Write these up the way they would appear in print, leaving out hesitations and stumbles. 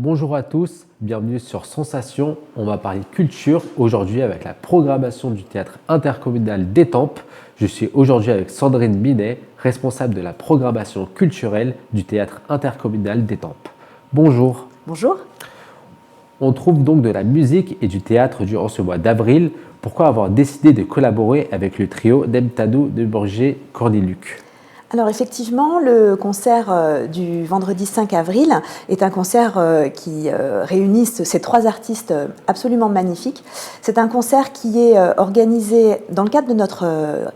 Bonjour à tous, bienvenue sur Sensation. On va parler culture aujourd'hui avec la programmation du théâtre intercommunal d'Étampes. Je suis aujourd'hui avec Sandrine Binet, responsable de la programmation culturelle du théâtre intercommunal d'Étampes. Bonjour. Bonjour. On trouve donc de la musique et du théâtre durant ce mois d'avril. Pourquoi avoir décidé de collaborer avec le trio Nemtanou de Bourget-Corniluc? Alors effectivement, le concert du vendredi 5 avril est un concert qui réunit ces trois artistes absolument magnifiques. C'est un concert qui est organisé dans le cadre de notre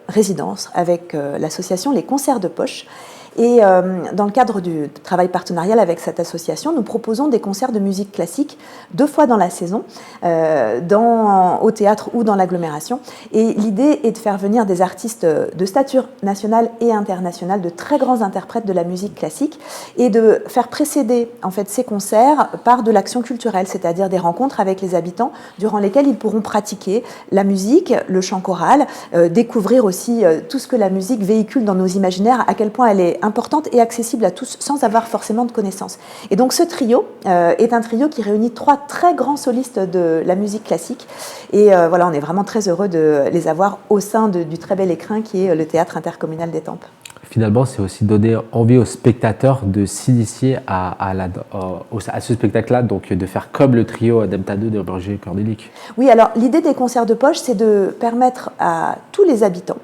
résidence avec l'association Les Concerts de Poche. Et dans le cadre du travail partenarial avec cette association, nous proposons des concerts de musique classique 2 fois dans la saison, au théâtre ou dans l'agglomération. Et l'idée est de faire venir des artistes de stature nationale et internationale, de très grands interprètes de la musique classique, et de faire précéder en fait ces concerts par de l'action culturelle, c'est-à-dire des rencontres avec les habitants durant lesquelles ils pourront pratiquer la musique, le chant choral, découvrir aussi tout ce que la musique véhicule dans nos imaginaires, à quel point elle est importante et accessible à tous sans avoir forcément de connaissances. Et donc ce trio est un trio qui réunit 3 très grands solistes de la musique classique. Et voilà, on est vraiment très heureux de les avoir au sein du très bel écrin qui est le théâtre intercommunal d'Étampes. Finalement, c'est aussi donner envie aux spectateurs de s'initier à ce spectacle-là, donc de faire comme le trio Nemtanou de Bourget-Corniluc. Oui, alors l'idée des concerts de poche, c'est de permettre à tous les habitants,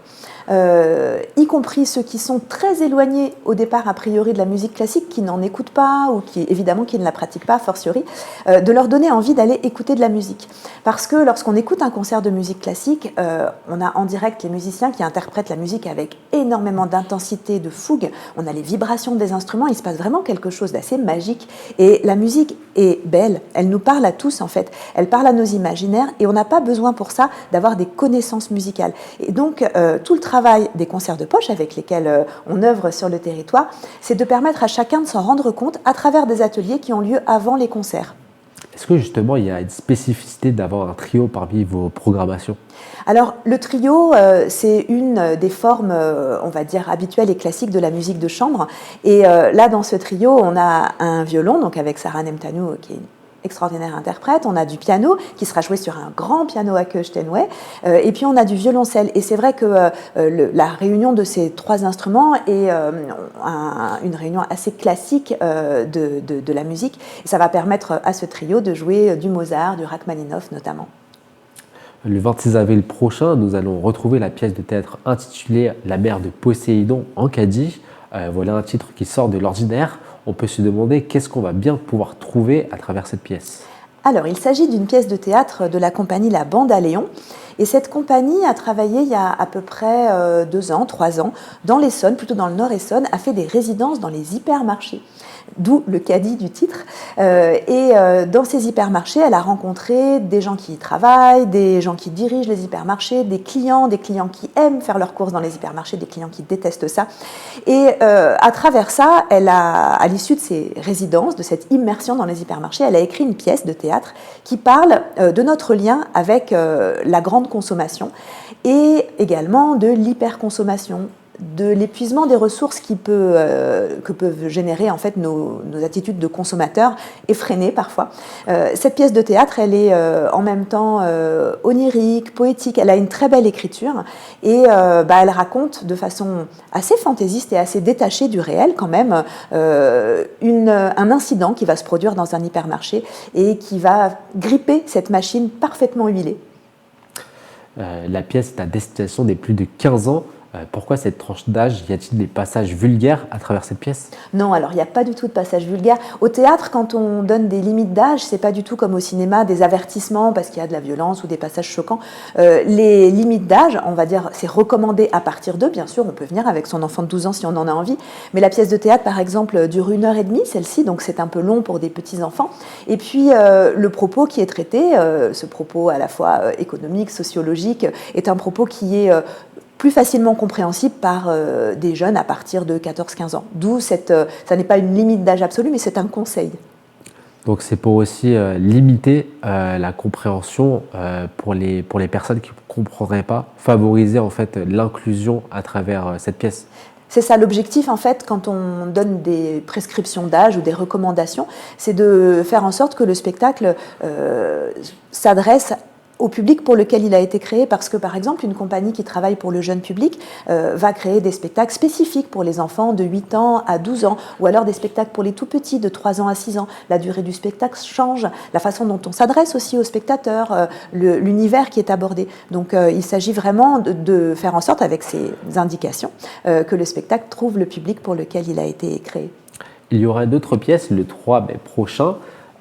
y compris ceux qui sont très éloignés au départ a priori de la musique classique, qui n'en écoutent pas ou qui ne la pratiquent pas a fortiori, de leur donner envie d'aller écouter de la musique. Parce que lorsqu'on écoute un concert de musique classique, on a en direct les musiciens qui interprètent la musique avec énormément d'intensité, de fougue, on a les vibrations des instruments, il se passe vraiment quelque chose d'assez magique. Et la musique est belle, elle nous parle à tous en fait, elle parle à nos imaginaires et on n'a pas besoin pour ça d'avoir des connaissances musicales. Et donc tout le travail des concerts de poche avec lesquels on œuvre sur le territoire, c'est de permettre à chacun de s'en rendre compte à travers des ateliers qui ont lieu avant les concerts. Est-ce que justement il y a une spécificité d'avoir un trio parmi vos programmations? Alors le trio, c'est une des formes, on va dire, habituelles et classiques de la musique de chambre. Et là, dans ce trio, on a un violon, donc avec Sarah Nemtanou, qui est une extraordinaire interprète, on a du piano qui sera joué sur un grand piano à queue Steinway, et puis on a du violoncelle. Et c'est vrai que la réunion de ces 3 instruments est une réunion assez classique de la musique. Et ça va permettre à ce trio de jouer du Mozart, du Rachmaninoff notamment. Le 26 avril prochain, nous allons retrouver la pièce de théâtre intitulée La mère de Poséidon en Cadie. Voilà un titre qui sort de l'ordinaire. On peut se demander qu'est-ce qu'on va bien pouvoir trouver à travers cette pièce. Alors, il s'agit d'une pièce de théâtre de la compagnie La Bande à Léon. Et cette compagnie a travaillé il y a à peu près 2 ans, 3 ans, dans l'Essonne, plutôt dans le Nord-Essonne, a fait des résidences dans les hypermarchés. D'où le caddie du titre. Dans ces hypermarchés, elle a rencontré des gens qui y travaillent, des gens qui dirigent les hypermarchés, des clients qui aiment faire leurs courses dans les hypermarchés, des clients qui détestent ça. Et à travers ça, à l'issue de ces résidences, de cette immersion dans les hypermarchés, elle a écrit une pièce de théâtre qui parle de notre lien avec la grande consommation et également de l'hyperconsommation, de l'épuisement des ressources que peuvent générer en fait nos attitudes de consommateurs effrénées parfois. Cette pièce de théâtre, elle est en même temps onirique, poétique, elle a une très belle écriture et elle raconte de façon assez fantaisiste et assez détachée du réel quand même un incident qui va se produire dans un hypermarché et qui va gripper cette machine parfaitement huilée. La pièce est à destination des plus de 15 ans. Pourquoi cette tranche d'âge? Y a-t-il des passages vulgaires à travers cette pièce? Non, alors il n'y a pas du tout de passages vulgaires. Au théâtre, quand on donne des limites d'âge, c'est pas du tout comme au cinéma, des avertissements parce qu'il y a de la violence ou des passages choquants. Les limites d'âge, on va dire, c'est recommandé à partir d'eux. Bien sûr, on peut venir avec son enfant de 12 ans si on en a envie. Mais la pièce de théâtre, par exemple, dure 1h30, celle-ci, donc c'est un peu long pour des petits-enfants. Et puis, le propos qui est traité, ce propos à la fois économique, sociologique, est un propos qui est plus facilement compréhensible par des jeunes à partir de 14-15 ans. D'où ça n'est pas une limite d'âge absolue, mais c'est un conseil. Donc c'est pour aussi limiter la compréhension pour les personnes qui ne comprendraient pas, favoriser en fait l'inclusion à travers cette pièce. C'est ça l'objectif en fait quand on donne des prescriptions d'âge ou des recommandations, c'est de faire en sorte que le spectacle s'adresse au public pour lequel il a été créé, parce que par exemple une compagnie qui travaille pour le jeune public va créer des spectacles spécifiques pour les enfants de 8 ans à 12 ans, ou alors des spectacles pour les tout petits de 3 ans à 6 ans. La durée du spectacle change, la façon dont on s'adresse aussi aux spectateurs, l'univers qui est abordé. Donc il s'agit vraiment de faire en sorte avec ces indications que le spectacle trouve le public pour lequel il a été créé. Il y aura d'autres pièces le 3 mai prochain.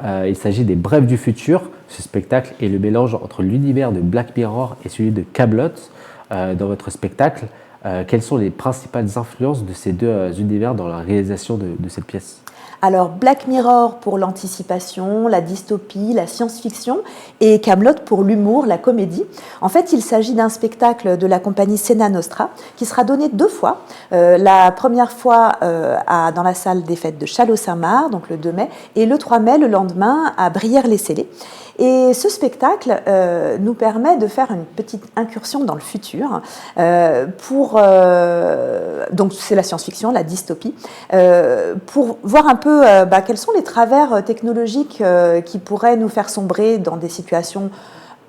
Il s'agit des Brèves du futur. Ce spectacle est le mélange entre l'univers de Black Mirror et celui de Kaamelott. Dans votre spectacle, quelles sont les principales influences de ces deux univers dans la réalisation de cette pièce ? Alors Black Mirror pour l'anticipation, la dystopie, la science-fiction, et Kaamelott pour l'humour, la comédie. En fait, il s'agit d'un spectacle de la compagnie Scena Nostra qui sera donné 2 fois. La première fois dans la salle des fêtes de Châlons-Saint-Marc, donc le 2 mai, et le 3 mai, le lendemain, à Brière-les-Cellés. Et ce spectacle nous permet de faire une petite incursion dans le futur donc c'est la science-fiction, la dystopie, pour voir un peu quels sont les travers technologiques qui pourraient nous faire sombrer dans des situations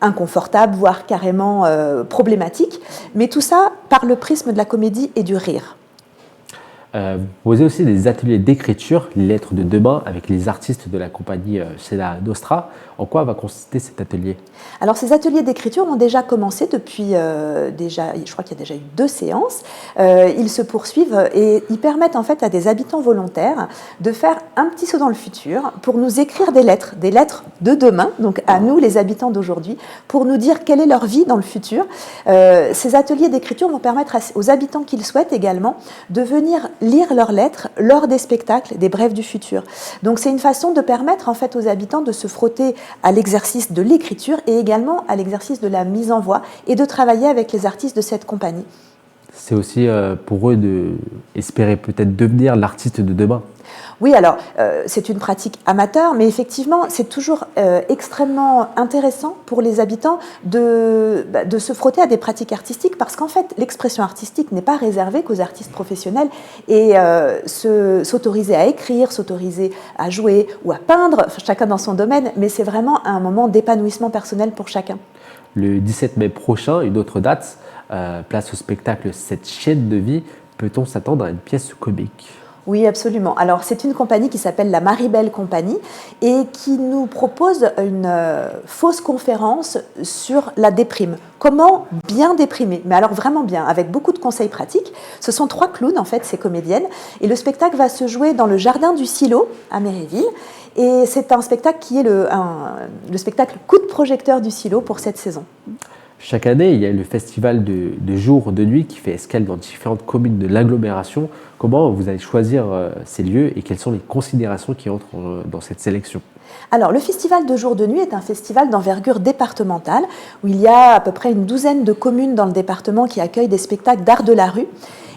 inconfortables, voire carrément problématiques, mais tout ça par le prisme de la comédie et du rire. Vous proposez aussi des ateliers d'écriture, les lettres de demain, avec les artistes de la compagnie Scena Nostra. En quoi va consister cet atelier ? Alors ces ateliers d'écriture ont déjà commencé depuis, je crois qu'il y a déjà eu 2 séances. Ils se poursuivent et ils permettent en fait à des habitants volontaires de faire un petit saut dans le futur pour nous écrire des lettres de demain, donc à nous les habitants d'aujourd'hui, pour nous dire quelle est leur vie dans le futur. Ces ateliers d'écriture vont permettre aux habitants qui le souhaitent également de venir lire leurs lettres lors des spectacles, des Brèves du futur. Donc c'est une façon de permettre en fait aux habitants de se frotter à l'exercice de l'écriture et également à l'exercice de la mise en voix et de travailler avec les artistes de cette compagnie. C'est aussi pour eux d'espérer peut-être devenir l'artiste de demain. Oui, alors c'est une pratique amateur, mais effectivement, c'est toujours extrêmement intéressant pour les habitants de se frotter à des pratiques artistiques, parce qu'en fait, l'expression artistique n'est pas réservée qu'aux artistes professionnels, et s'autoriser à écrire, s'autoriser à jouer ou à peindre, chacun dans son domaine, mais c'est vraiment un moment d'épanouissement personnel pour chacun. Le 17 mai prochain, une autre date, place au spectacle Cette chaîne de vie. Peut-on s'attendre à une pièce comique ? Oui, absolument. Alors, c'est une compagnie qui s'appelle la Maribel Compagnie et qui nous propose une fausse conférence sur la déprime. Comment bien déprimer, mais alors vraiment bien, avec beaucoup de conseils pratiques. Ce sont 3 clowns, en fait, ces comédiennes. Et le spectacle va se jouer dans le jardin du Silo, à Méréville. Et c'est un spectacle qui est le spectacle coup de projecteur du Silo pour cette saison. Chaque année, il y a le festival de jour, de nuit qui fait escale dans différentes communes de l'agglomération. Comment vous allez choisir ces lieux et quelles sont les considérations qui entrent dans cette sélection ? Alors, le festival de jour de nuit est un festival d'envergure départementale où il y a à peu près une douzaine de communes dans le département qui accueillent des spectacles d'art de la rue.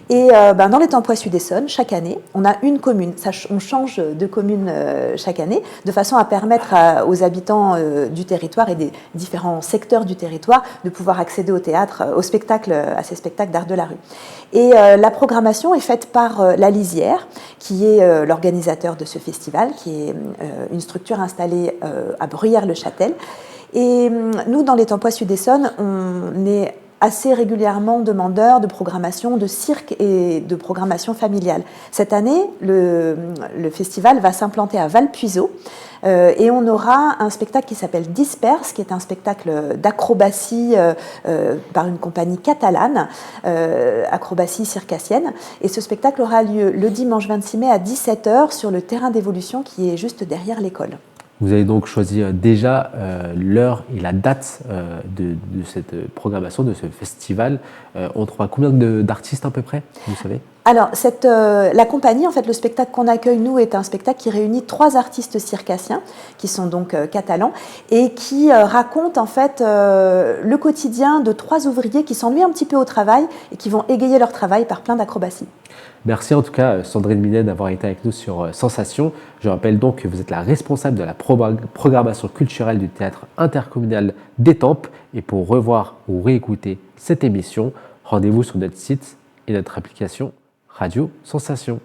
Et dans les Tempois Sud-Essonne, chaque année, on a une commune. On change de commune chaque année, de façon à permettre aux habitants du territoire et des différents secteurs du territoire de pouvoir accéder au théâtre, à ces spectacles d'art de la rue. Et la programmation est faite par La Lisière, qui est l'organisateur de ce festival, qui est une structure installée à Bruyères-le-Châtel. Et nous, dans les Tempois Sud-Essonne, on est assez régulièrement demandeurs de programmation de cirque et de programmation familiale. Cette année, le festival va s'implanter à Valpuiseau et on aura un spectacle qui s'appelle Disperse, qui est un spectacle d'acrobatie par une compagnie catalane, acrobatie circassienne. Et ce spectacle aura lieu le dimanche 26 mai à 17h sur le terrain d'évolution qui est juste derrière l'école. Vous avez donc choisi déjà l'heure et la date de cette programmation, de ce festival. On trouvera combien d'artistes à peu près, vous savez ? Alors, la compagnie, en fait, le spectacle qu'on accueille, nous, est un spectacle qui réunit 3 artistes circassiens, qui sont donc catalans, et qui racontent, en fait, le quotidien de 3 ouvriers qui s'ennuient un petit peu au travail et qui vont égayer leur travail par plein d'acrobaties. Merci en tout cas Sandrine Binet d'avoir été avec nous sur Sensation. Je rappelle donc que vous êtes la responsable de la programmation culturelle du théâtre intercommunal d'Étampes. Et pour revoir ou réécouter cette émission, rendez-vous sur notre site et notre application Radio Sensation.